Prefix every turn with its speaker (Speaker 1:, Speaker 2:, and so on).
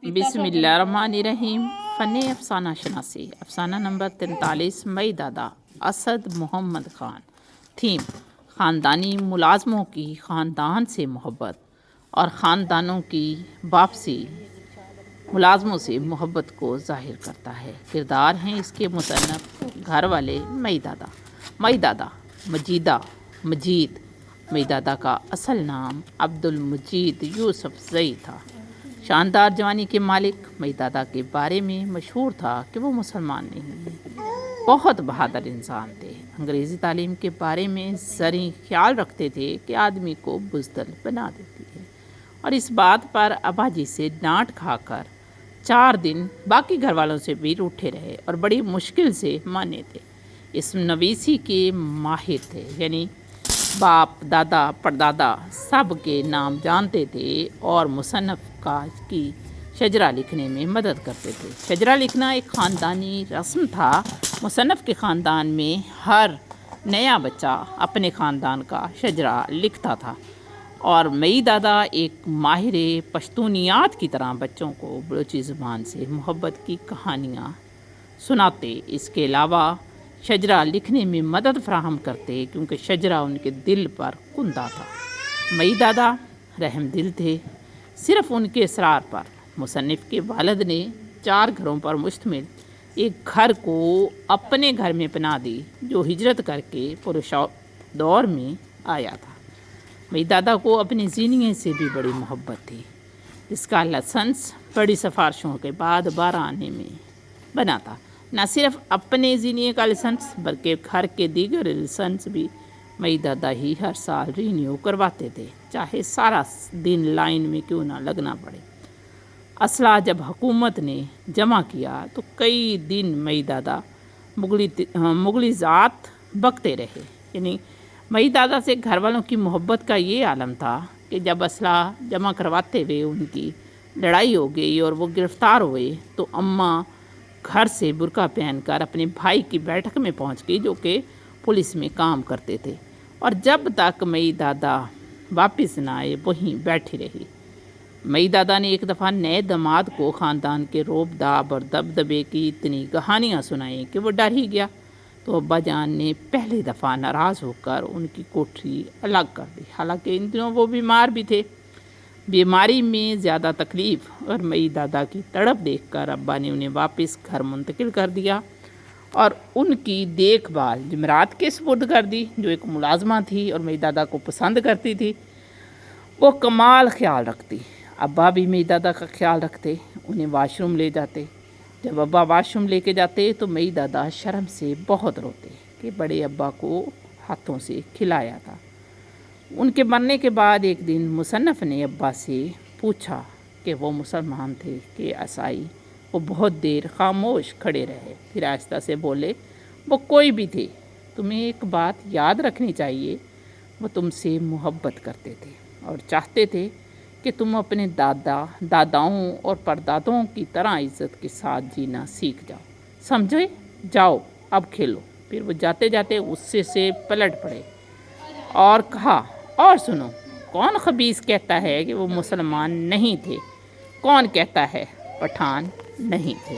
Speaker 1: बिस्मिल्लाहिर्रहमानिर्रहीम। फ़न अफ़साना शनासी। अफ़साना नंबर 43। मई दादा असद मोहम्मद ख़ान। थीम: ख़ानदानी मुलाज़मों की ख़ानदान से मोहब्बत और ख़ानदानों की वापसी मुलाज़मों से मोहब्बत को ज़ाहिर करता है। किरदार हैं इसके मुसन्नफ़ घर वाले मई दादा। मई दादा मजीद। मई दादा का असल नाम अब्दुल मजीद यूसुफ ज़ई था। शानदार जवानी के मालिक मई दादा के बारे में मशहूर था कि वो मुसलमान नहीं, बहुत बहादुर इंसान थे। अंग्रेज़ी तालीम के बारे में ज़री ख्याल रखते थे कि आदमी को बुज़दिल बना देती है, और इस बात पर अबाजी से डांट खाकर 4 दिन बाकी घर वालों से भी रूठे रहे और बड़ी मुश्किल से माने थे। इस्म नवीसी के माहिर थे, यानी बाप दादा परदादा सब के नाम जानते थे और मुसन्नफ़ की शजरा लिखने में मदद करते थे। शजरा लिखना एक ख़ानदानी रस्म था। मुसन्नफ़ के ख़ानदान में हर नया बच्चा अपने ख़ानदान का शजरा लिखता था, और मई दादा एक माहिर पश्तूनियात की तरह बच्चों को बलोची ज़ुबान से मोहब्बत की कहानियाँ सुनाते। इसके अलावा शजरा लिखने में मदद फ़राहम करते, क्योंकि शजरा उनके दिल पर कुंदा था। मई दादा रहमदिल थे। सिर्फ़ उनके इसरार पर मुसन्निफ़ के वालिद ने 4 घरों पर मुश्तमिल एक घर को अपने घर में पनाह दी, जो हिजरत करके पुरशौक़ दौर में आया था। मई दादा को अपने ज़ीनिए से भी बड़ी मोहब्बत थी, जिसका लाइसेंस बड़ी सिफारिशों के बाद 12 आने में बना था। न सिर्फ अपने ज़ीनिए का लाइसेंस बल्कि घर के दीगर लाइसेंस भी मई दादा ही हर साल रीन्यू करवाते थे, चाहे सारा दिन लाइन में क्यों ना लगना पड़े। असला जब हुकूमत ने जमा किया तो कई दिन मई दादा मुगली ज़ात बकते रहे। यानी मई दादा से घर वालों की मोहब्बत का ये आलम था कि जब असला जमा करवाते हुए उनकी लड़ाई हो गई और वो गिरफ़्तार हुए, तो अम्मा घर से बुर्का पहनकर अपने भाई की बैठक में पहुंच गई, जो कि पुलिस में काम करते थे, और जब तक मई दादा वापस न आए वहीं बैठी रही। मई दादा ने एक दफ़ा नए दामाद को ख़ानदान के रोब दाब और दबदबे की इतनी कहानियाँ सुनाई कि वो डर ही गया। तो अब्बा जान ने पहली दफ़ा नाराज़ होकर उनकी कोठरी अलग कर दी। हालांकि इन दिनों वो बीमार भी थे। बीमारी में ज़्यादा तकलीफ़ और मई दादा की तड़प देखकर अब्बा ने उन्हें वापस घर मुंतकिल कर दिया और उनकी देखभाल जमरात के सुपुर्द कर दी, जो एक मुलाजमा थी और मई दादा को पसंद करती थी। वो कमाल ख्याल रखती। अब्बा भी मई दादा का ख्याल रखते, उन्हें वाशरूम ले जाते। जब अब्बा वाशरूम लेके जाते तो मई दादा शर्म से बहुत रोते कि बड़े अब्बा को हाथों से खिलाया था। उनके मरने के बाद एक दिन मुसन्नफ़ ने अब्बा से पूछा कि वो मुसलमान थे कि ईसाई। वो बहुत देर खामोश खड़े रहे, फिर आहिस्ता से बोले, वो कोई भी थे, तुम्हें एक बात याद रखनी चाहिए, वो तुमसे मोहब्बत करते थे और चाहते थे कि तुम अपने दादाओं और परदादों की तरह इज़्ज़त के साथ जीना सीख जाओ। समझे? जाओ अब खेलो। फिर वो जाते जाते गुस्से से पलट पड़े और कहा, और सुनो, कौन खबीस कहता है कि वो मुसलमान नहीं थे? कौन कहता है पठान नहीं थे?